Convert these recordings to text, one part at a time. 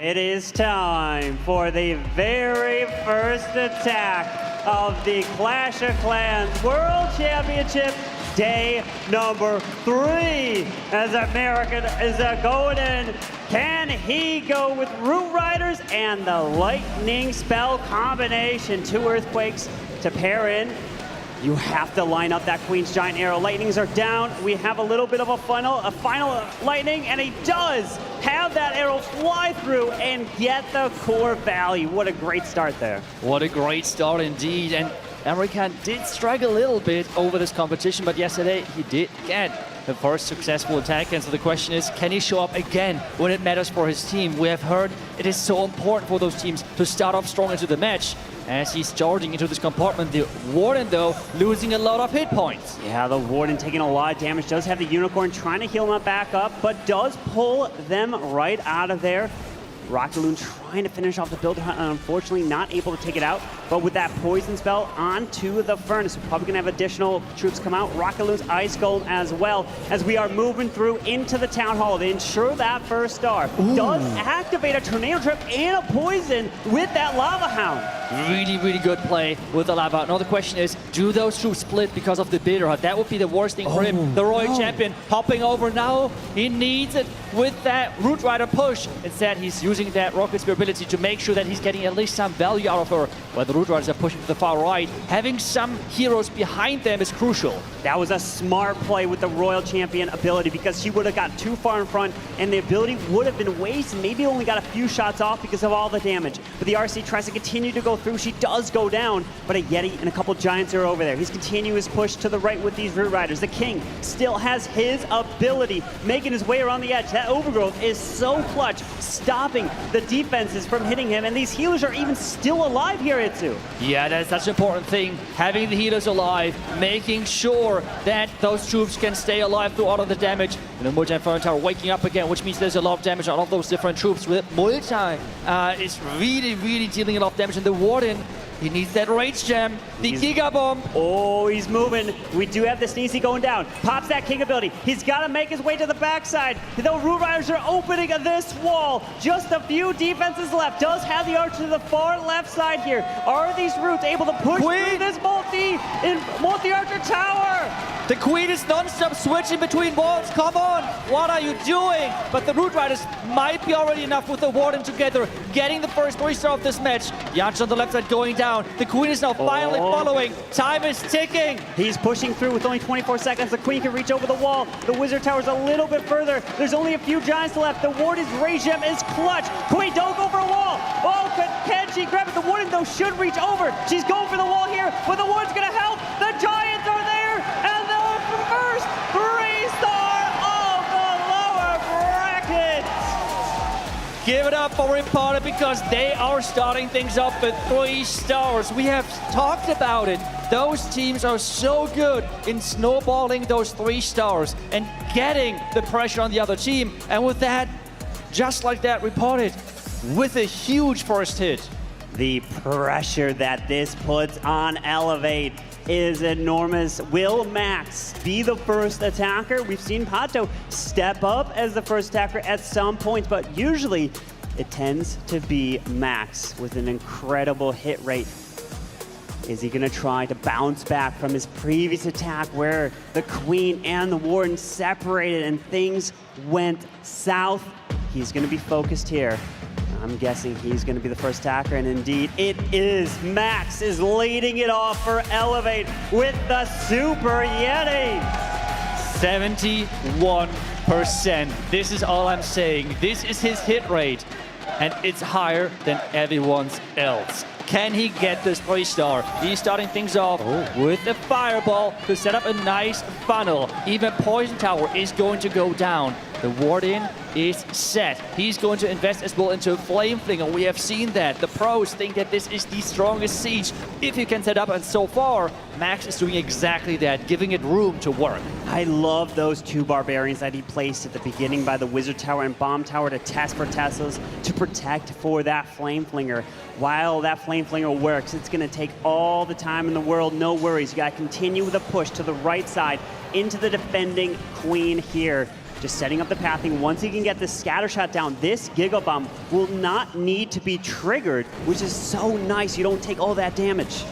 It is time for the very first attack of the Clash of Clans World Championship, day number 3. As American is going in, can he go with Root Riders and the Lightning spell combination? 2 Earthquakes to pair in. You have to line up that Queen's Giant Arrow. Lightnings are down. We have a little bit of a final Lightning, and he does have that arrow fly through and get the core value. What a great start there. What a great start indeed. And American did struggle a little bit over this competition, but yesterday he did get the first successful attack. And so the question is, can he show up again when it matters for his team? We have heard it is so important for those teams to start off strong into the match. As he's charging into this compartment, the Warden, though, losing a lot of hit points. Yeah, the Warden taking a lot of damage. Does have the Unicorn trying to heal him back up, but does pull them right out of there. Rockaloon trying to finish off the build hunt, and unfortunately not able to take it out. But with that poison spell onto the Furnace, we're probably going to have additional troops come out. Rockaloon's Ice Golem as well, as we are moving through into the Town Hall to ensure that first star. Ooh. Does activate a Tornado Trip and a Poison with that Lava Hound. Really, really good play with the Lava. Now the question is, do those troops split because of the Bitter Hut? That would be the worst thing for him. The Royal Champion hopping over now. He needs it with that Root Rider push. Instead, he's using that Rocket Spear ability to make sure that he's getting at least some value out of her. While the Root Riders are pushing to the far right, having some heroes behind them is crucial. That was a smart play with the Royal Champion ability, because she would have got too far in front and the ability would have been wasted. Maybe only got a few shots off because of all the damage. But the RC tries to continue to go through. She does go down, but a Yeti and a couple Giants are over there. He's continuing his push to the right with these Root Riders. The King still has his ability, making his way around the edge. That Overgrowth is so clutch, stopping the defenses from hitting him, and these healers are even still alive here, Itsu. Yeah, that's such an important thing. Having the healers alive, making sure that those troops can stay alive through all of the damage. And the Multi Inferno Tower waking up again, which means there's a lot of damage on all of those different troops. With Multi is really, really dealing a lot of damage. And the Warden, he needs that Rage Gem, the Giga Bomb. Oh, he's moving. We do have the Sneezy going down. Pops that King ability. He's got to make his way to the backside. The Root Riders are opening this wall. Just a few defenses left. Does have the archer to the far left side here. Are these Roots able to push through this multi-archer tower? The Queen is non-stop switching between walls. Come on, what are you doing? But the Root Riders might be already enough with the Warden together, getting the first 3-star of this match. The archer on the left side going down. The Queen is now finally following. Time is ticking. He's pushing through with only 24 seconds. The Queen can reach over the wall. The Wizard Tower's a little bit further. There's only a few Giants left. The Warden's Rage Gem is clutch. Queen, don't go for a wall. Oh, can she grab it? The Warden, though, should reach over. She's going for the wall here, but the Warden's going to help. The Giants are there, and the first 3-star of the lower bracket. Give it up for REPOTTED, because they are starting things up with 3 stars. We have talked about it. Those teams are so good in snowballing those 3 stars and getting the pressure on the other team. And with that, just like that, REPOTTED with a huge first hit. The pressure that this puts on Elevate is enormous. Will Max be the first attacker? We've seen Pato step up as the first attacker at some points, but usually it tends to be Max with an incredible hit rate. Is he gonna try to bounce back from his previous attack where the Queen and the Warden separated and things went south? He's gonna be focused here. I'm guessing he's going to be the first attacker, and indeed it is. Max is leading it off for Elevate with the Super Yeti. 71%. This is all I'm saying. This is his hit rate, and it's higher than everyone else. Can he get this 3-star? He's starting things off with the Fireball to set up a nice funnel. Even Poison Tower is going to go down. The Warden is set. He's going to invest as well into Flame Flinger. We have seen that. The pros think that this is the strongest siege if you can set up, and so far, Max is doing exactly that, giving it room to work. I love those 2 Barbarians that he placed at the beginning by the Wizard Tower and Bomb Tower to test for Teslas, to protect for that Flame Flinger. While that Flame Flinger works, it's going to take all the time in the world. No worries. You got to continue with a push to the right side into the defending Queen here. just setting up the pathing. Once he can get the scatter shot down, this Giga Bomb will not need to be triggered, which is so nice. You don't take all that damage.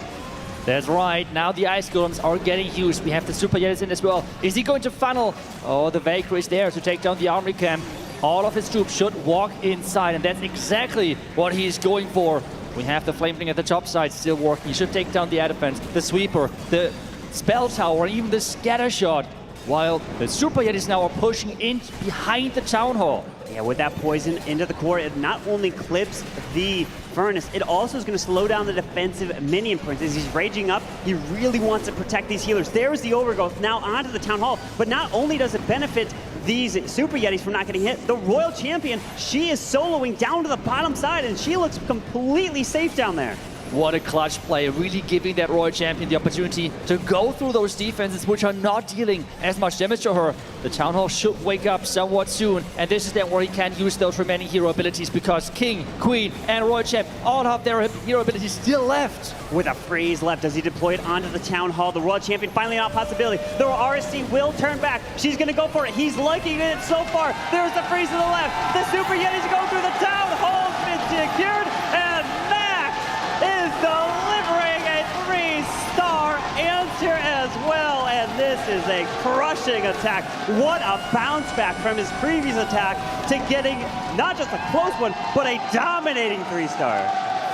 That's right. Now the Ice Golems are getting used. We have the Super Yetis in as well. Is he going to funnel? Oh, the Valkyrie is there to take down the armory camp. All of his troops should walk inside, and that's exactly what he's going for. We have the Flame Thing at the top side still working. He should take down the air defense, the Sweeper, the Spell Tower, even the Scatter Shot, while the Super Yetis now are pushing in behind the Town Hall. Yeah, with that poison into the core, it not only clips the Furnace, it also is going to slow down the defensive minion points. As he's raging up, he really wants to protect these healers. There's the Overgrowth now onto the Town Hall, but not only does it benefit these Super Yetis from not getting hit, the Royal Champion, she is soloing down to the bottom side, and she looks completely safe down there. What a clutch play, really giving that Royal Champion the opportunity to go through those defenses, which are not dealing as much damage to her. The Town Hall should wake up somewhat soon, and this is then where he can use those remaining hero abilities, because King, Queen, and Royal Champ all have their hero abilities still left. With a freeze left as he deployed onto the Town Hall, the Royal Champion finally not a possibility. The RSC will turn back. She's going to go for it. He's liking it so far. There's the freeze to the left. The Super Yetis go through the Town Hall. It's been secured, and Max is delivering a 3-star answer as well, and this is a crushing attack. What a bounce back from his previous attack to getting not just a close one, but a dominating 3-star.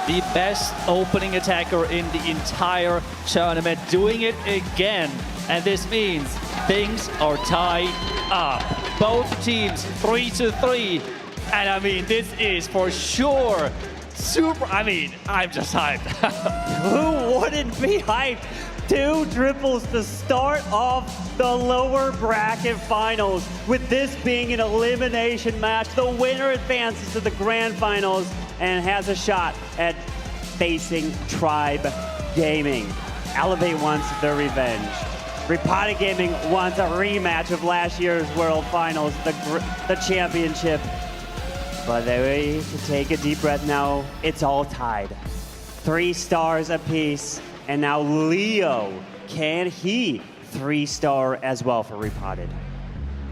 The best opening attacker in the entire tournament, doing it again. And this means things are tied up. Both teams 3-3. And I mean, this is for sure super, I'm just hyped. Who wouldn't be hyped? 2 triples to start off the lower bracket finals. With this being an elimination match, the winner advances to the grand finals and has a shot at facing Tribe Gaming. Elevate wants their revenge. REPOTTED Gaming wants a rematch of last year's World Finals, the championship. But they need to take a deep breath now. It's all tied. 3 stars apiece. And now Leo, can he 3-star as well for REPOTTED?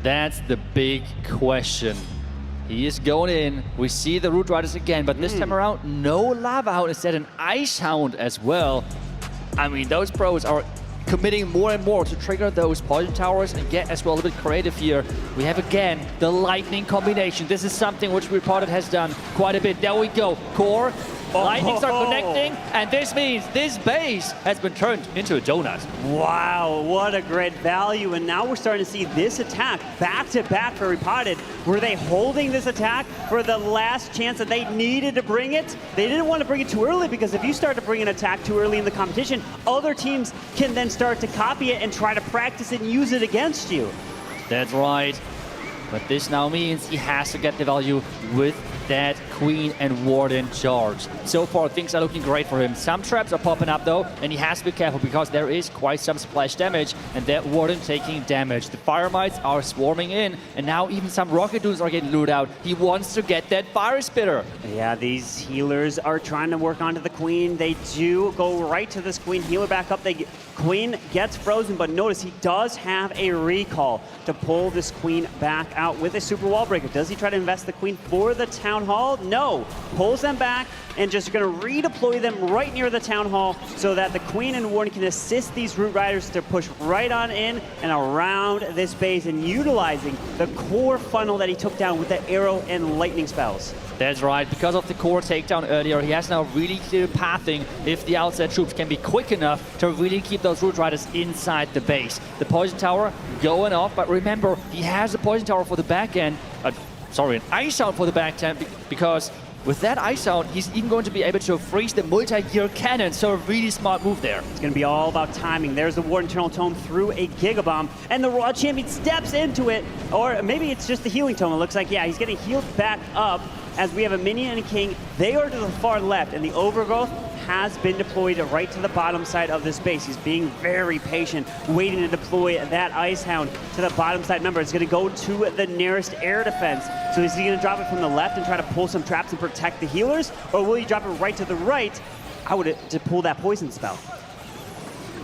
That's the big question. He is going in. We see the Root Riders again, but this time around, no Lava Hound, instead an Ice Hound as well. I mean, those pros are committing more and more to trigger those poison towers and get as well a little bit creative here. We have again the lightning combination. This is something which REPOTTED has done quite a bit. There we go. Core. Lightnings are connecting, and this means this base has been turned into a donut. Wow, what a great value. And now we're starting to see this attack back-to-back for REPOTTED. Were they holding this attack for the last chance that they needed to bring it? They didn't want to bring it too early, because if you start to bring an attack too early in the competition, other teams can then start to copy it and try to practice it and use it against you. That's right. But this now means he has to get the value with that Queen and Warden charge. So far, things are looking great for him. Some traps are popping up though, and he has to be careful because there is quite some splash damage, and that Warden taking damage. The Fire Mites are swarming in, and now even some Rocket Dunes are getting looted out. He wants to get that Fire Spitter. Yeah, these healers are trying to work onto the Queen. They do go right to this Queen, healer back up. Queen gets frozen, but notice he does have a recall to pull this Queen back out with a Super Wall Breaker. Does he try to invest the Queen for the Town Hall? No. Pulls them back and just going to redeploy them right near the Town Hall so that the Queen and Warden can assist these Root Riders to push right on in and around this base, and utilizing the core funnel that he took down with the arrow and lightning spells. That's right. Because of the core takedown earlier, he has now really clear pathing if the outside troops can be quick enough to really keep those Root Riders inside the base. The Poison Tower going off, but remember, he has a Poison Tower for the back end. An Ice Hound for the back end, because with that Ice Hound, he's even going to be able to freeze the multi-year cannon, so a really smart move there. It's going to be all about timing. There's the Warden Eternal Tome through a Giga Bomb, and the Royal Champion steps into it, or maybe it's just the Healing Tome. It looks like, yeah, he's getting healed back up as we have a Minion and a King. They are to the far left, and the Overgrowth has been deployed right to the bottom side of this base. He's being very patient, waiting to deploy that Ice Hound to the bottom side. Remember, it's going to go to the nearest air defense. So is he going to drop it from the left and try to pull some traps and protect the healers? Or will he drop it right to the right to pull that poison spell?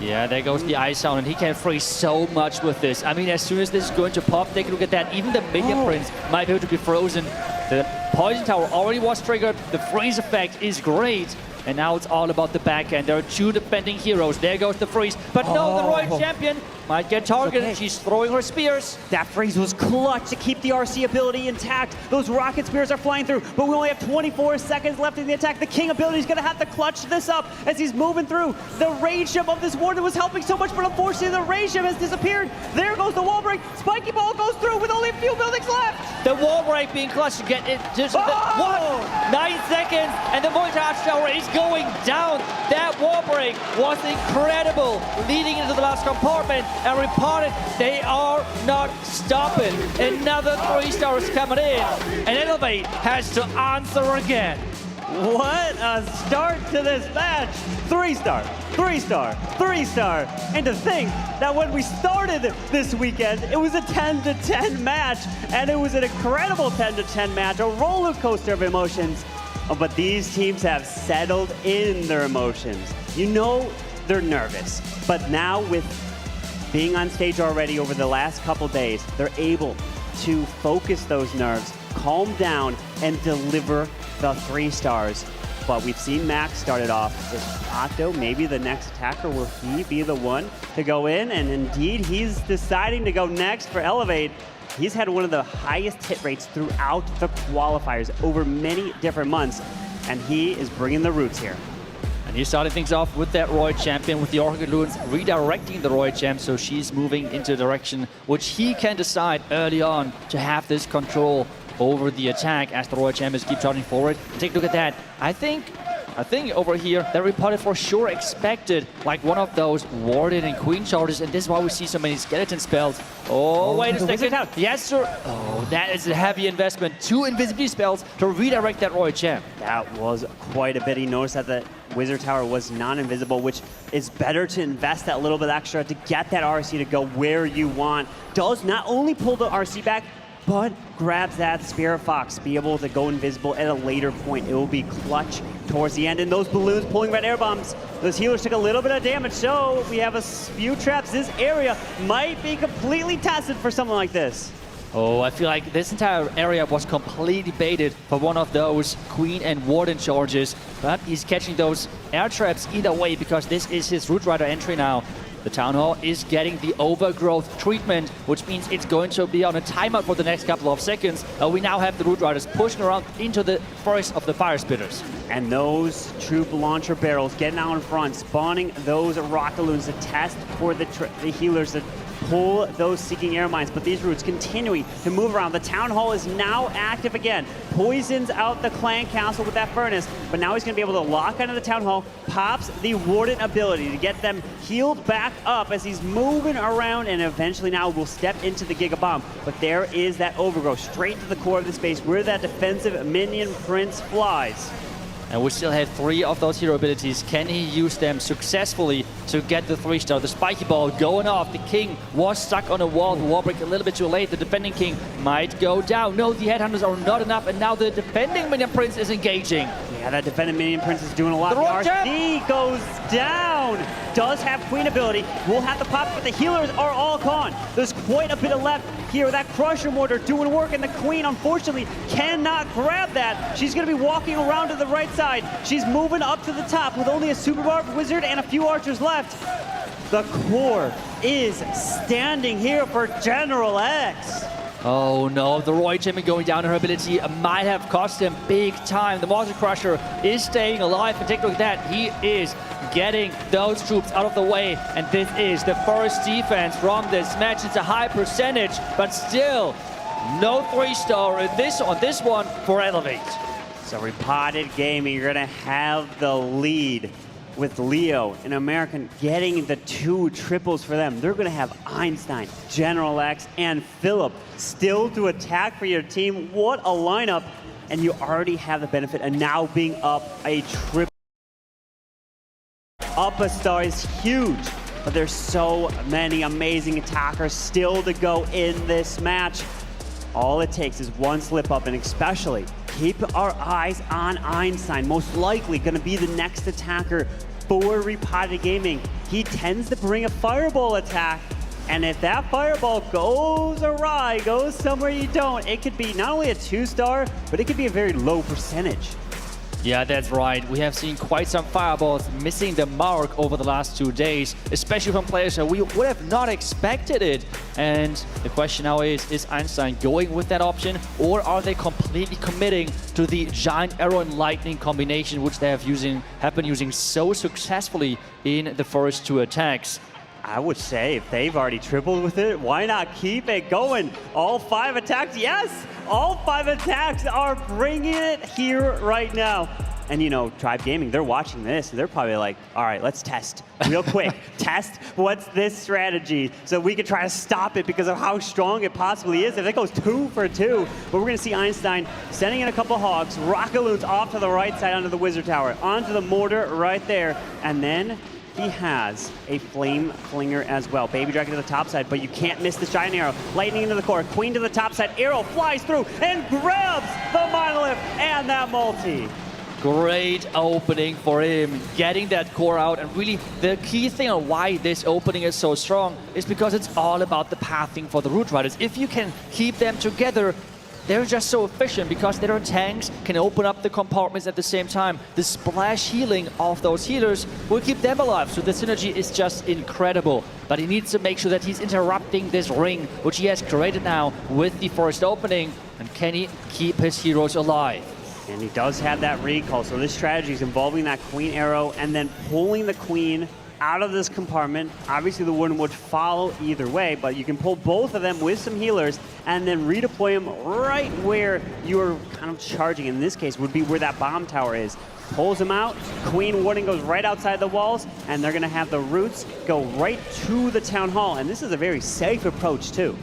Yeah, there goes the ice sound, and he can freeze so much with this. I mean, as soon as this is going to pop, take a look at that. Even the minion prince might be able to be frozen. The poison tower already was triggered. The freeze effect is great. And now it's all about the back end. There are two defending heroes. There goes the freeze. But no, the Royal Champion might get targeted. Okay. She's throwing her spears. That freeze was clutch to keep the RC ability intact. Those rocket spears are flying through, but we only have 24 seconds left in the attack. The King ability is going to have to clutch this up as he's moving through. The rage gem of this warden was helping so much, but unfortunately the rage gem has disappeared. There goes the wall break. Spiky ball goes through with only a few buildings left. The wall break being clutched to get it. Just 9 seconds, and the Voltage Tower is going down. That wall break was incredible, leading into the last compartment. And reported, they are not stopping. Another 3 stars coming in, and Elevate has to answer again. What a start to this match. 3-star, 3-star, 3-star. And to think that when we started this weekend, it was a 10-10 match, and it was an incredible 10-10 match, a roller coaster of emotions. But these teams have settled in their emotions. You know they're nervous, but now with being on stage already over the last couple days, they're able to focus those nerves, calm down, and deliver the 3 stars. But we've seen Max start it off. Is Otto maybe the next attacker? Will he be the one to go in? And indeed, he's deciding to go next for Elevate. He's had one of the highest hit rates throughout the qualifiers over many different months, and he is bringing the roots here. And he started things off with that Royal Champion, with the Orchid Loons redirecting the Royal Champ, so she's moving into a direction which he can decide early on to have this control over the attack as the Royal Champions keep charging forward. And take a look at that. I think over here that Repotted for sure expected like one of those Warden and Queen charges, and this is why we see so many skeleton spells. Oh, wait a second. Yes, sir. Oh, that is a heavy investment. 2 invisibility spells to redirect that Royal Champ. That was quite a bit. He noticed that the Wizard Tower was non-invisible, which is better to invest that little bit extra to get that RC to go where you want. Does not only pull the RC back, but grabs that Spirit Fox, be able to go invisible at a later point. It will be clutch towards the end. And those balloons pulling red air bombs, those healers took a little bit of damage, so we have a few traps. This area might be completely tested for something like this. Oh, I feel like this entire area was completely baited for one of those Queen and Warden charges, but he's catching those air traps either way because this is his Root Rider entry now. The Town Hall is getting the overgrowth treatment, which means it's going to be on a timeout for the next couple of seconds. We now have the Root Riders pushing around into the forest of the Fire Spitters. And those troop launcher barrels getting out in front, spawning those rocket balloons to test for the healers that pull those seeking air mines. But these roots continuing to move around. The Town Hall is now active again. Poisons out the Clan Castle with that furnace, but now he's going to be able to lock onto the Town Hall, pops the Warden ability to get them healed back up as he's moving around, and eventually now will step into the Giga Bomb. But there is that overgrowth straight to the core of the space where that defensive minion prince flies. And we still have 3 of those hero abilities. Can he use them successfully to get the 3-star? The spiky ball going off. The King was stuck on a wall. The wall break a little bit too late. The defending King might go down. No, the headhunters are not enough. And now the defending minion prince is engaging. Yeah, that defending minion prince is doing a lot. The RC goes down. Does have Queen ability. Will have to pop, but the healers are all gone. There's quite a bit of left here. That Crusher Mortar doing work, and the Queen unfortunately cannot grab that. She's going to be walking around to the right side. She's moving up to the top with only a Super Barb Wizard and a few archers left. The core is standing here for General X. Oh no, the Royal Champion going down in her ability might have cost him big time. The Monster Crusher is staying alive, and take a look at that. He is getting those troops out of the way, and this is the first defense from this match. It's a high percentage, but still no 3-star on this one for Elevate. So Repotted Gaming, you're going to have the lead with Leo and American getting the 2 triples for them. They're going to have Einstein, General X, and Philipp still to attack for your team. What a lineup. And you already have the benefit of now being up a triple. Up a star is huge. But there's so many amazing attackers still to go in this match. All it takes is one slip up, and especially keep our eyes on Einstein. Most likely going to be the next attacker for Repotted Gaming. He tends to bring a fireball attack. And if that fireball goes awry, goes somewhere you don't, it could be not only a 2-star, but it could be a very low percentage. Yeah, that's right. We have seen quite some fireballs missing the mark over the last 2 days, especially from players that we would have not expected it. And the question now is Einstein going with that option, or are they completely committing to the Giant Arrow and Lightning combination, which they have been using so successfully in the first 2 attacks? I would say if they've already tripled with it, why not keep it going? All 5 attacks, yes! All 5 attacks are bringing it here right now. And you know, Tribe Gaming, they're watching this and they're probably like, all right, let's test real quick. Test what's this strategy so we can try to stop it because of how strong it possibly is. If it goes 2 for 2, but we're gonna see Einstein sending in a couple hogs, Rockaloons off to the right side onto the Wizard Tower, onto the mortar right there, and then he has a Flame Flinger as well. Baby Dragon to the top side, but you can't miss this Giant Arrow. Lightning into the core, Queen to the top side, Arrow flies through and grabs the Monolith and that multi. Great opening for him, getting that core out. And really, the key thing on why this opening is so strong is because it's all about the pathing for the Root Riders. If you can keep them together, they're just so efficient because their tanks can open up the compartments at the same time. The splash healing of those healers will keep them alive, so the synergy is just incredible. But he needs to make sure that he's interrupting this ring, which he has created now with the first opening. And can he keep his heroes alive? And he does have that recall, so this strategy is involving that Queen Arrow and then pulling the Queen out of this compartment. Obviously the Warden would follow either way, but you can pull both of them with some healers and then redeploy them right where you're kind of charging. In this case would be where that bomb tower is. Pulls them out, Queen Warden goes right outside the walls, and they're gonna have the Roots go right to the Town Hall. And this is a very safe approach too.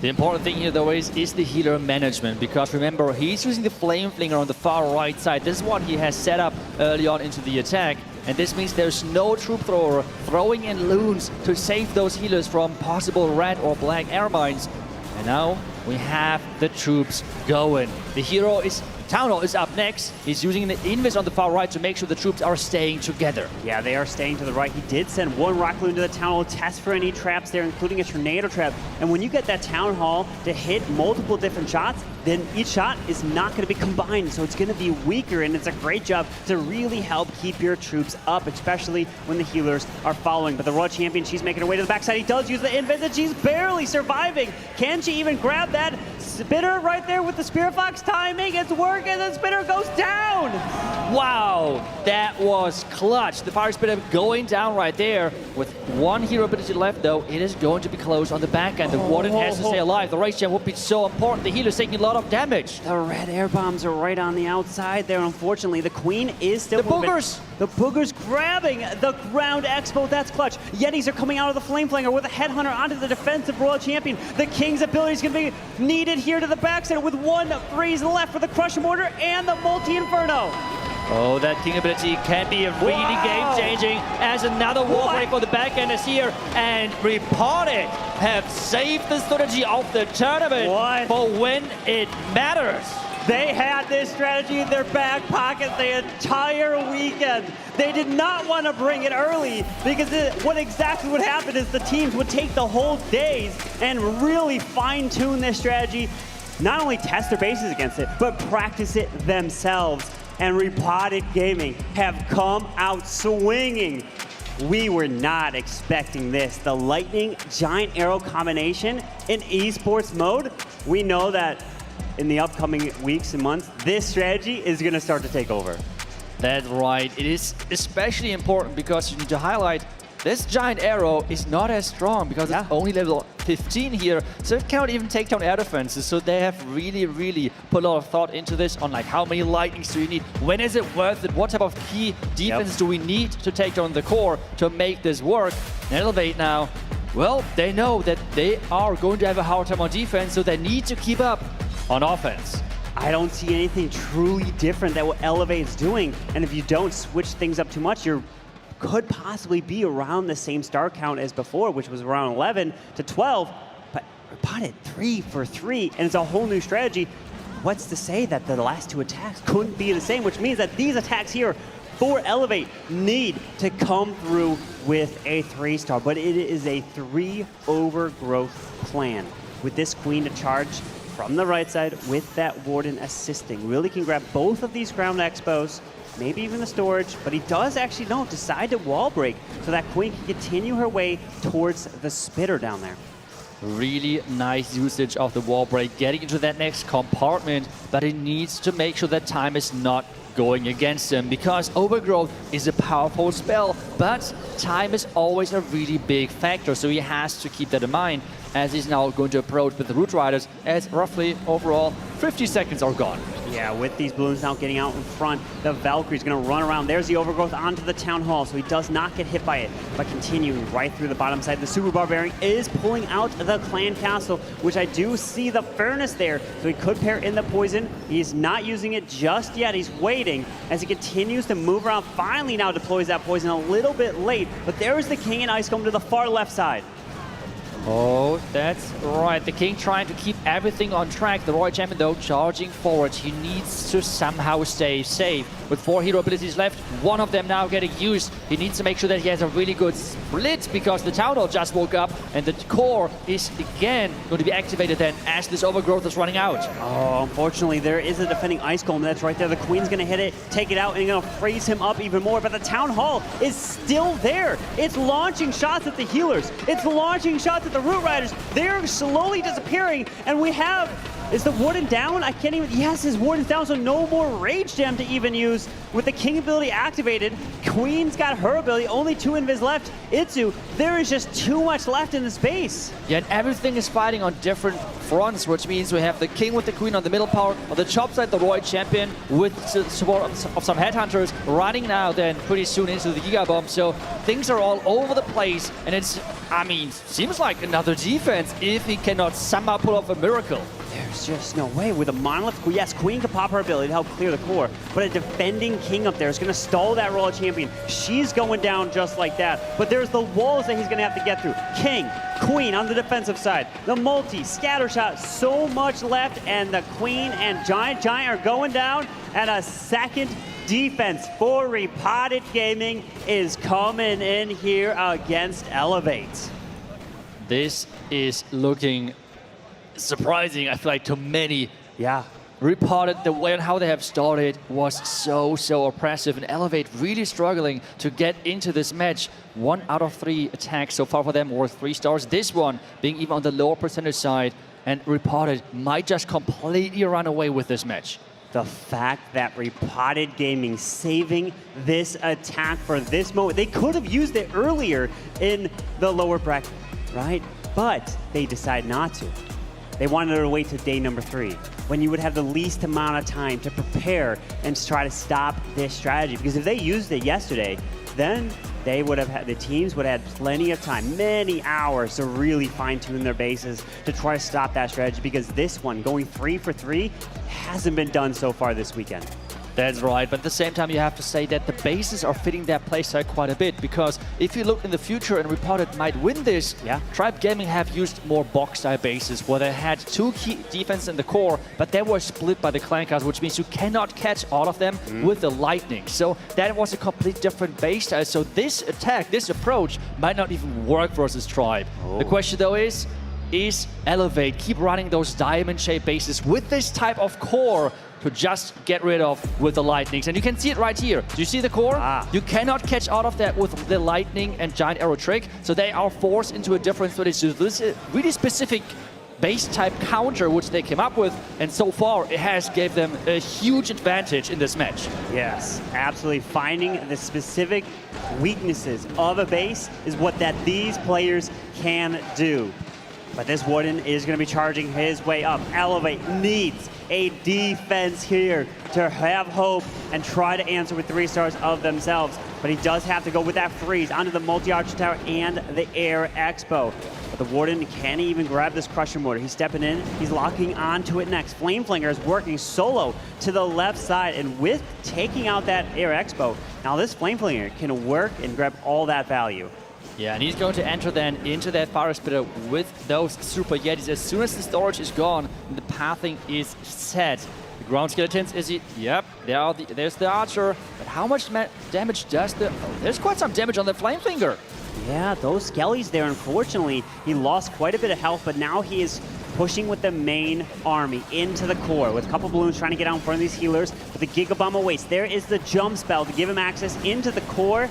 The important thing here, though, is the healer management, because remember, he's using the Flame Flinger on the far right side. This is what he has set up early on into the attack, and this means there's no troop thrower throwing in loons to save those healers from possible red or black air mines. And now we have the troops going. The hero is Town Hall is up next. He's using the invis on the far right to make sure the troops are staying together. Yeah, they are staying to the right. He did send 1 Rock Loon to the Town Hall, test for any traps there, including a Tornado Trap. And when you get that Town Hall to hit multiple different shots, then each shot is not going to be combined, so it's going to be weaker, and it's a great job to really help keep your troops up, especially when the healers are following. But the Royal Champion, she's making her way to the backside. He does use the invis, and she's barely surviving. Can she even grab that Spitter right there with the Spirit Fox timing? It's working, and the Spitter goes down! Wow, that was clutch. The Fire Spitter going down right there. With 1 hero ability left, though, it is going to be close on the back end. The Warden has to stay alive. The Race Jam would be so important. The healer's taking a lot of damage. The red air bombs are right on the outside there, unfortunately. The Queen is still moving. Boogers! The Boogers grabbing the Ground Expo. That's clutch. Yetis are coming out of the Flame Flanger with a Headhunter onto the defensive Royal Champion. The King's ability is going to be needed here to the backside with 1 freeze left for the Crush Mortar and the Multi-Inferno. Oh, that King ability can be really game-changing as another Warframe for the back end is here, and Repotted have saved the strategy of the tournament for when it matters. They had this strategy in their back pocket the entire weekend. They did not want to bring it early because what exactly would happen is the teams would take the whole days and really fine-tune this strategy, not only test their bases against it, but practice it themselves. And Repotted Gaming have come out swinging. We were not expecting this. The Lightning Giant Arrow combination in esports mode. We know that in the upcoming weeks and months, this strategy is going to start to take over. That's right. It is especially important because you need to highlight this Giant Arrow is not as strong because it's only level 15 here, so it cannot even take down air defenses. So they have really put a lot of thought into this on like how many lightnings do you need, when is it worth it, what type of key defense do we need to take down the core to make this work. And Elevate now, well, they know that they are going to have a hard time on defense, so they need to keep up on offense. I don't see anything truly different that what Elevate's doing, and if you don't switch things up too much, you're could possibly be around the same star count as before, which was around 11 to 12, but Repotted 3 for 3, and it's a whole new strategy. What's to say that the last 2 attacks couldn't be the same, which means that these attacks here for Elevate need to come through with a 3-star, but it is a 3 overgrowth plan with this queen to charge from the right side with that Warden assisting. Really can grab both of these ground expos, maybe even the storage, but he does actually decide to wall break so that queen can continue her way towards the spitter down there. Really nice usage of the wall break, getting into that next compartment, but he needs to make sure that time is not going against him, because Overgrowth is a powerful spell, but time is always a really big factor, so he has to keep that in mind as he's now going to approach with the Root Riders, as roughly overall 50 seconds are gone. Yeah, with these balloons now getting out in front, the Valkyrie's going to run around. There's the Overgrowth onto the Town Hall, so he does not get hit by it, but continuing right through the bottom side. The Super Barbarian is pulling out the Clan Castle, which I do see the fairness there, so he could pair in the poison. He's not using it just yet. He's waiting as he continues to move around. Finally now deploys that poison a little bit late, but there is the King and Ice Golem to the far left side. Oh, that's right. The King trying to keep everything on track. The Royal Champion, though, charging forward. He needs to somehow stay safe. With 4 hero abilities left, one of them now getting used. He needs to make sure that he has a really good split, because the Town Hall just woke up and the core is again going to be activated then as this Overgrowth is running out. Oh, unfortunately, there is a defending Ice Golem that's right there. The Queen's going to hit it, take it out, and going to freeze him up even more. But the Town Hall is still there. It's launching shots at the healers. It's launching shots at the Root Riders. They're slowly disappearing, and we have... Is the Warden down? I can't even... Yes, his Warden's down, so no more Rage Gem to even use. With the King ability activated, Queen's got her ability, only 2 invis left. Itsu, there is just too much left in the space. Yeah, and everything is fighting on different fronts, which means we have the King with the Queen on the middle power, on the top side the Royal Champion with the support of some Headhunters running now then pretty soon into the Giga Bomb. So things are all over the place, and it's, I mean, seems like another defense if he cannot somehow pull off a miracle. There's just no way. With a Monolith, yes, Queen can pop her ability to help clear the core, but a defending King up there is going to stall that Royal Champion. She's going down just like that, but there's the walls that he's going to have to get through. King, Queen on the defensive side, the multi, scatter shot, so much left, and the Queen and Giant are going down, and a second defense for Repotted Gaming is coming in here against Elevate. This is looking surprising, I feel like, to many. Yeah. Repotted, the way on how they have started was so oppressive, and Elevate really struggling to get into this match. 1 out of 3 attacks so far for them worth 3 stars. This one being even on the lower percentage side, and Repotted might just completely run away with this match. The fact that Repotted Gaming saving this attack for this moment, they could have used it earlier in the lower bracket, right? But they decide not to. They wanted to wait to day number 3, when you would have the least amount of time to prepare and try to stop this strategy. Because if they used it yesterday, then they would have had, the teams would have had plenty of time, many hours to really fine-tune their bases to try to stop that strategy. Because this one, going 3 for 3, hasn't been done so far this weekend. That's right, but at the same time you have to say that the bases are fitting their playstyle quite a bit, because if you look in the future and Repotted might win this, yeah. Tribe Gaming have used more box-style bases where they had 2 key defense in the core, but they were split by the Clan Castle, which means you cannot catch all of them with the Lightning. So that was a complete different base style. So this attack, this approach might not even work versus Tribe. Oh. The question though is Elevate keep running those diamond-shaped bases with this type of core to just get rid of with the Lightnings. And you can see it right here. Do you see the core? You cannot catch out of that with the Lightning and Giant Arrow trick, so they are forced into a different strategy. So this is a really specific base type counter which they came up with, and so far it has gave them a huge advantage in this match. Yes, absolutely. Finding the specific weaknesses of a base is what these players can do. But this Warden is going to be charging his way up. Elevate needs a defense here to have hope and try to answer with 3 stars of themselves. But he does have to go with that freeze onto the multi-archer tower and the air expo. But the Warden can't even grab this Crusher Mortar. He's stepping in, he's locking onto it next. Flame Flinger is working solo to the left side, and with taking out that air expo, now this Flame Flinger can work and grab all that value. Yeah, and he's going to enter then into that Fire Spitter with those Super Yetis. As soon as the storage is gone, the pathing is set. The ground skeletons, is he? Yep, there's the archer. But how much damage does the... Oh, there's quite some damage on the Flamefinger. Yeah, those skellies there, unfortunately, he lost quite a bit of health, but now he is pushing with the main army into the core with a couple balloons trying to get out in front of these healers. But the Giga Bomb awaits. There is the jump spell to give him access into the core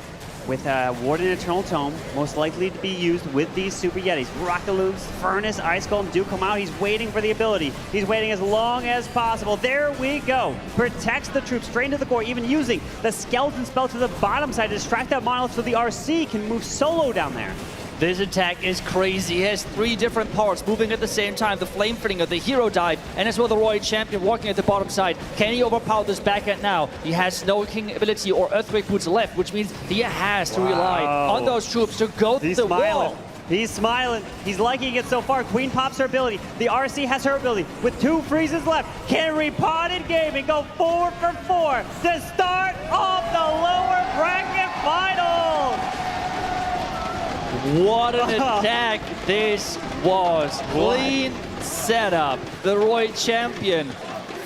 with Warden Eternal Tome, most likely to be used with these Super Yetis. Rockaloons, Furnace, Ice Golem do come out. He's waiting for the ability. He's waiting as long as possible. There we go. Protects the troops straight into the core, even using the Skeleton spell to the bottom side to distract that Monolith so the RC can move solo down there. This attack is crazy. He has 3 different parts moving at the same time. The Flamefinger, the Hero Dive, and as well the Royal Champion walking at the bottom side. Can he overpower this backhand now? He has no King ability or Earthquake Boots left, which means he has to rely on those troops to go through the wall. He's smiling. He's liking it so far. Queen pops her ability. The RC has her ability. With 2 freezes left, can Repotted Gaming go 4 for 4 to start off the lower bracket finals? What an attack this was. Clean setup. The Royal Champion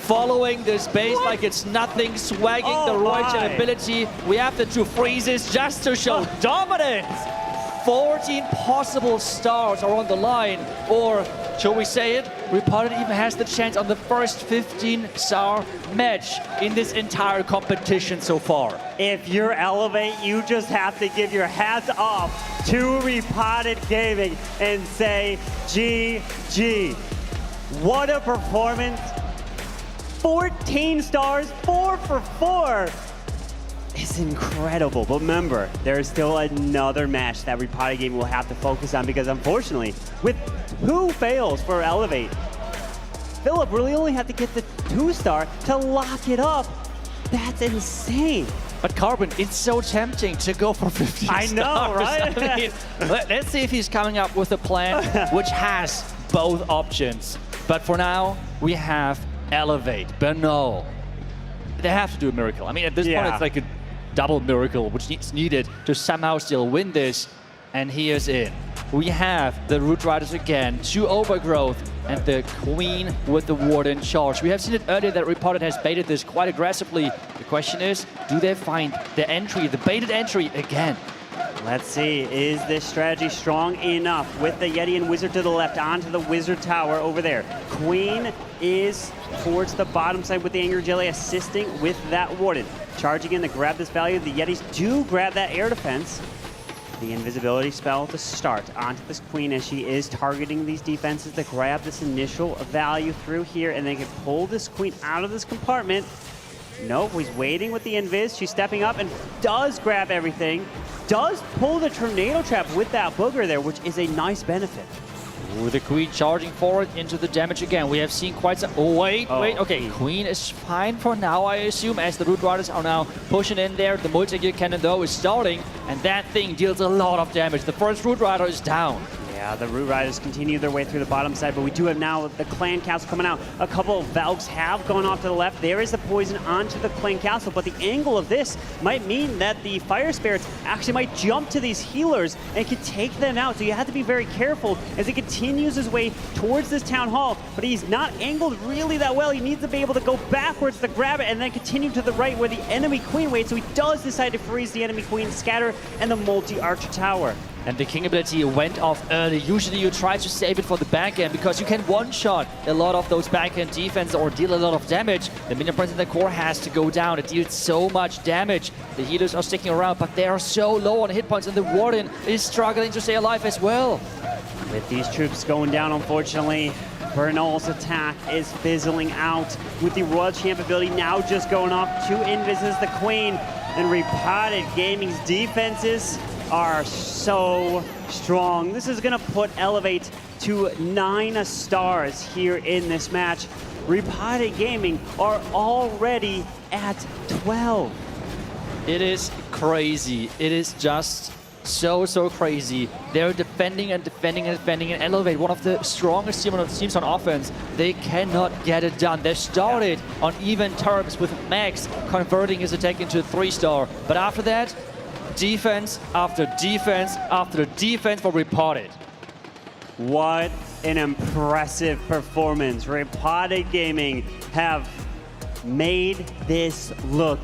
following this base like it's nothing, swagging the Royal Champion ability. We have the 2 freezes just to show dominance. 14 possible stars are on the line, or shall we say it, Repotted even has the chance on the first 15-star match in this entire competition so far. If you're Elevate, you just have to give your hats off to Repotted Gaming and say, GG. What a performance. 14 stars, 4 for 4. It's incredible, but remember, there's still another match that Repotted Gaming will have to focus on because unfortunately, with 2 fails for Elevate, Philipp really only had to get the 2-star to lock it up. That's insane. But Carbon, it's so tempting to go for 15 I know, stars. right? I mean, let's see if he's coming up with a plan which has both options. But for now, we have Elevate, Bernal. They have to do a miracle. I mean, at this point, it's like a double miracle, which is needed to somehow still win this. And here's in. We have the Root Riders again, 2 Overgrowth, and the Queen with the Warden charge. We have seen it earlier that Repotted has baited this quite aggressively. The question is, do they find the entry, the baited entry again? Let's see, is this strategy strong enough with the Yeti and Wizard to the left onto the Wizard Tower over there? Queen is towards the bottom side with the Angry Jelly assisting with that Warden. Charging in to grab this value. The Yetis do grab that air defense. The invisibility spell to start onto this Queen as she is targeting these defenses to grab this initial value through here, and they can pull this Queen out of this compartment. Nope, he's waiting with the invis. She's stepping up and does grab everything. Does pull the Tornado Trap with that booger there, which is a nice benefit. Ooh, the Queen charging forward into the damage again. We have seen quite some... Oh, wait. Okay, Queen is fine for now, I assume, as the Root Riders are now pushing in there. The multi-gear cannon, though, is starting, and that thing deals a lot of damage. The first Root Rider is down. Yeah, the Root Riders continue their way through the bottom side, but we do have now the Clan Castle coming out. A couple of Valks have gone off to the left. There is the poison onto the Clan Castle, but the angle of this might mean that the Fire Spirits actually might jump to these healers and can take them out. So you have to be very careful as he continues his way towards this Town Hall, but he's not angled really that well. He needs to be able to go backwards to grab it and then continue to the right where the enemy Queen waits. So he does decide to freeze the enemy Queen, scatter, and the multi-archer tower. And the King ability went off early. Usually you try to save it for the backhand because you can one-shot a lot of those backhand defense or deal a lot of damage. The Minion Prince in the core has to go down. It deals so much damage. The healers are sticking around, but they are so low on hit points, and the Warden is struggling to stay alive as well. With these troops going down, unfortunately, Bernal's attack is fizzling out with the Royal Champ ability now just going off. 2 invises the Queen, and Repotted Gaming's defenses are so strong. This is gonna put Elevate to 9 stars here in this match. Repotted Gaming are already at 12. It is crazy. It is just so crazy. They're defending and defending and defending, and Elevate, one of the strongest teams on offense, they cannot get it done. They started on even terms with Max converting his attack into a 3-star, but after that, defense after defense after defense for Repotted. What an impressive performance. Repotted Gaming have made this look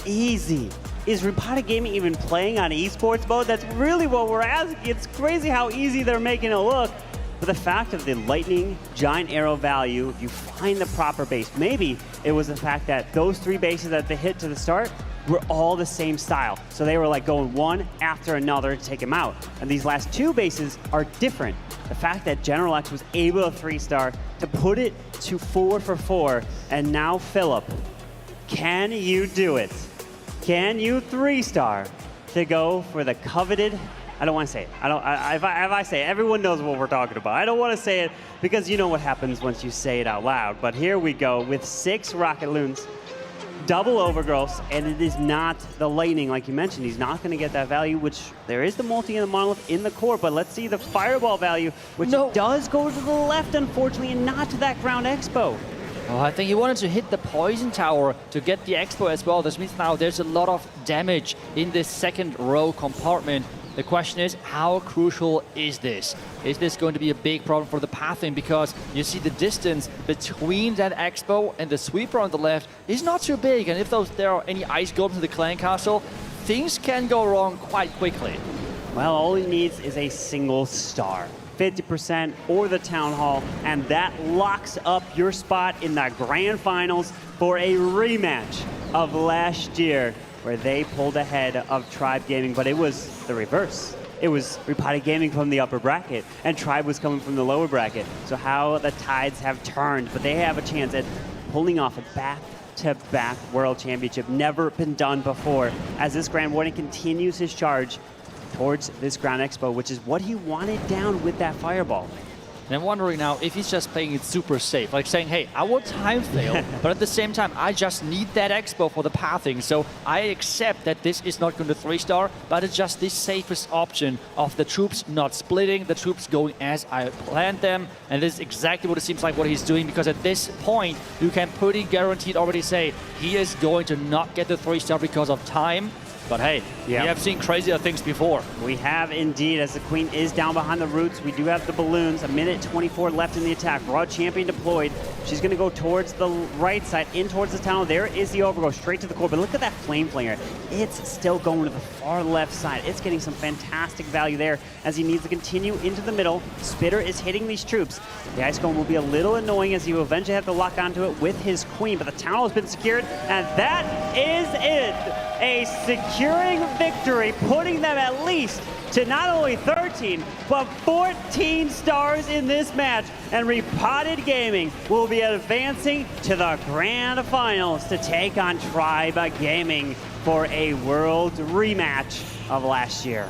easy. Is REPOTTED Gaming even playing on esports mode? That's really what we're asking. It's crazy how easy they're making it look. But the fact of the lightning giant arrow value, if you find the proper base, maybe it was the fact that those 3 bases that they hit to the start were all the same style. So they were like going one after another to take him out. And these last 2 bases are different. The fact that General X was able to 3-star to put it to 4 for 4, and now Philipp, can you do it? Can you 3-star to go for the coveted? I don't want to say it. If I say it, everyone knows what we're talking about. I don't want to say it because you know what happens once you say it out loud. But here we go with 6 Rocket Loons, double overgrowths, and it is not the lightning like you mentioned. He's not going to get that value, which there is the multi and the monolith in the core. But let's see the fireball value, which does go to the left, unfortunately, and not to that ground expo. Oh, I think he wanted to hit the poison tower to get the expo as well. This means now there's a lot of damage in this second row compartment. The question is, how crucial is this? Is this going to be a big problem for the pathing? Because you see the distance between that expo and the sweeper on the left is not too big. And if there are any ice golems in the clan castle, things can go wrong quite quickly. Well, all he needs is a single star. 50% or the town hall, and that locks up your spot in the grand finals for a rematch of last year where they pulled ahead of Tribe Gaming, but it was the reverse. It was REPOTTED Gaming from the upper bracket, and Tribe was coming from the lower bracket. So how the tides have turned, but they have a chance at pulling off a back-to-back World Championship. Never been done before, as this Grand Warden continues his charge towards this Ground Expo, which is what he wanted down with that fireball. And I'm wondering now if he's just playing it super safe, like saying, hey, I will time fail, but at the same time, I just need that expo for the pathing. So I accept that this is not going to 3-star, but it's just the safest option of the troops not splitting, the troops going as I planned them. And this is exactly what it seems like what he's doing, because at this point, you can pretty guaranteed already say he is going to not get the 3-star because of time. But hey, we have seen crazier things before. We have indeed, as the Queen is down behind the roots. We do have the balloons, 1:24 left in the attack. Raw Champion deployed. She's going to go towards the right side, in towards the tunnel. There is the overgo, straight to the core. But look at that Flame Flinger. It's still going to the far left side. It's getting some fantastic value there as he needs to continue into the middle. Spitter is hitting these troops. The Ice Golem will be a little annoying as he will eventually have to lock onto it with his Queen. But the tunnel has been secured, and that is it. A securing victory, putting them at least to not only 13, but 14 stars in this match. And REPOTTED Gaming will be advancing to the grand finals to take on Tribe Gaming for a world rematch of last year.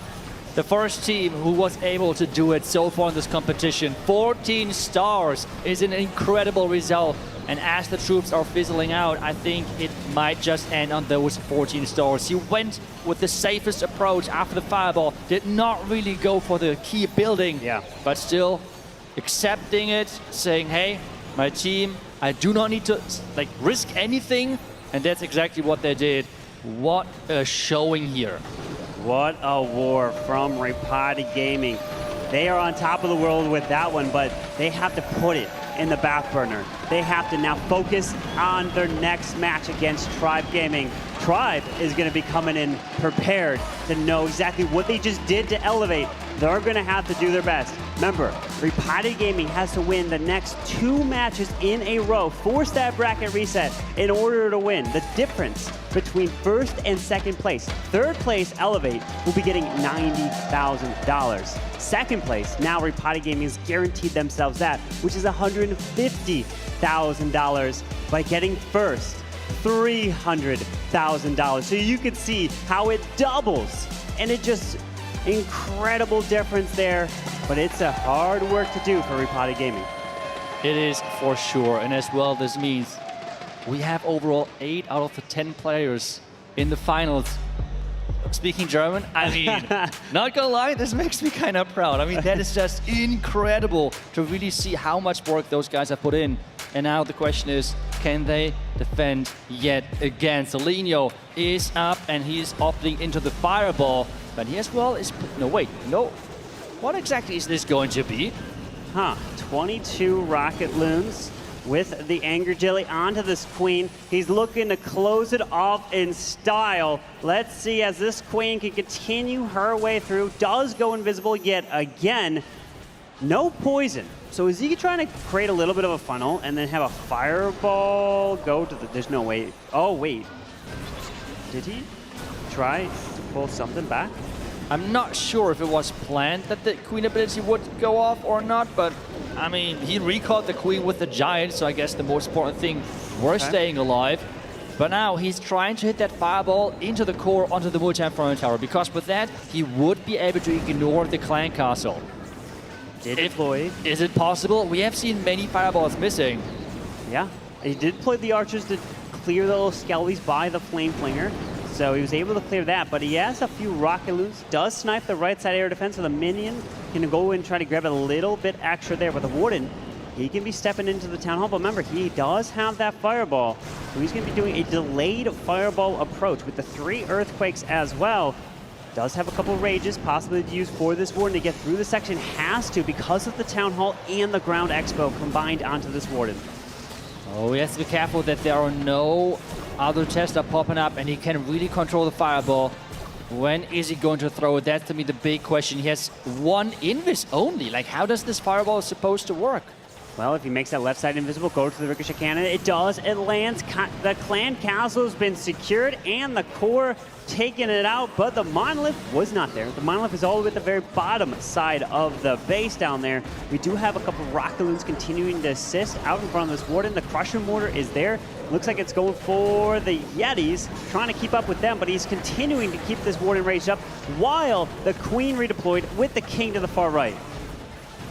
The first team who was able to do it so far in this competition, 14 stars, is an incredible result. And as the troops are fizzling out, I think it might just end on those 14 stars. He went with the safest approach after the fireball, did not really go for the key building, but still accepting it, saying, hey, my team, I do not need to risk anything. And that's exactly what they did. What a showing here. What a war from REPOTTED Gaming. They are on top of the world with that one, but they have to put it in the back burner. They have to now focus on their next match against Tribe Gaming. Tribe is going to be coming in prepared to know exactly what they just did to elevate. They're going to have to do their best. Remember, REPOTTED Gaming has to win the next 2 matches in a row, force that bracket reset in order to win. The difference between first and second place. Third place, Elevate, will be getting $90,000. Second place, now REPOTTED Gaming has guaranteed themselves that, which is $150,000 by getting first. $300,000. So you can see how it doubles, and it just incredible difference there. But it's a hard work to do for REPOTTED Gaming. It is for sure, and as well, this means we have overall 8 out of the 10 players in the finals. Speaking German, I mean, not gonna lie, this makes me kind of proud. I mean, that is just incredible to really see how much work those guys have put in. And now the question is, can they defend yet again? Seleno is up and he's opting into the fireball, but he as well is, no wait, no. What exactly is this going to be? 22 rocket loons, with the Anger Jelly onto this queen. He's looking to close it off in style. Let's see as this queen can continue her way through. Does go invisible yet again. No poison. So is he trying to create a little bit of a funnel and then have a fireball go to the... There's no way. Oh, wait. Did he try to pull something back? I'm not sure if it was planned that the queen ability would go off or not, but I mean, he recalled the queen with the giant, so I guess the most important thing was staying alive. But now he's trying to hit that fireball into the core onto the multi-inferno tower, because with that, he would be able to ignore the clan castle. Is it possible? We have seen many fireballs missing. Yeah, he did play the archers to clear the little skellies by the flame flinger. So he was able to clear that, but he has a few rocket loons, does snipe the right side air defense, so the minion can go and try to grab a little bit extra there. But the warden, he can be stepping into the town hall, but remember, he does have that fireball. So he's going to be doing a delayed fireball approach with the 3 earthquakes as well. Does have a couple rages possibly to use for this warden to get through the section. Has to, because of the town hall and the ground expo combined onto this warden. Oh, he has to be careful that there are no other Tesla popping up, and he can really control the fireball. When is he going to throw it? That's to me the big question. He has 1 invis only. Like, how does this fireball supposed to work? Well, if he makes that left side invisible, go to the ricochet cannon. It does. It lands. The clan castle has been secured, and the core taking it out, but the monolith was not there. The monolith is all the way at the very bottom side of the base down there. We do have a couple of rocket loons continuing to assist out in front of this warden. The crusher mortar is there. Looks like it's going for the Yetis, trying to keep up with them, but he's continuing to keep this warden raised up while the queen redeployed with the king to the far right.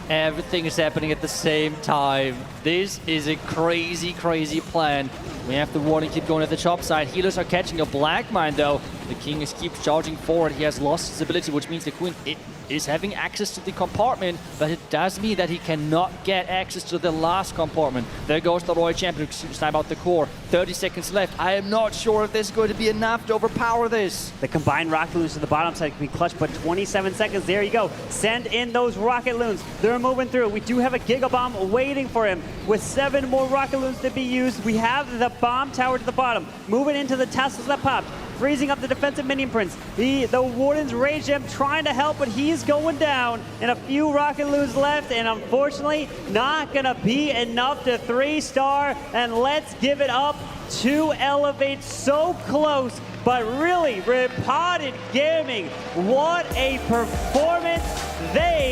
Everything is happening at the same time. This is a crazy, crazy plan. We have the warden keep going at the top side. Healers are catching a black mine though. The king keeps charging forward. He has lost his ability, which means the queen is having access to the compartment, but it does mean that he cannot get access to the last compartment. There goes the Royal Champion to snipe out the core. 30 seconds left. I am not sure if this is going to be enough to overpower this. The combined rocket loons to the bottom side can be clutched, but 27 seconds. There you go. Send in those rocket loons. They're moving through. We do have a Giga Bomb waiting for him with 7 more rocket loons to be used. We have the bomb tower to the bottom. Moving into the Teslas that popped. Freezing up the defensive minion prince. The warden's rage gem trying to help, but he's going down. And a few rocket loons left, and unfortunately not gonna be enough to 3-star. And let's give it up to Elevate. So close, but really, Repotted Gaming, what a performance. They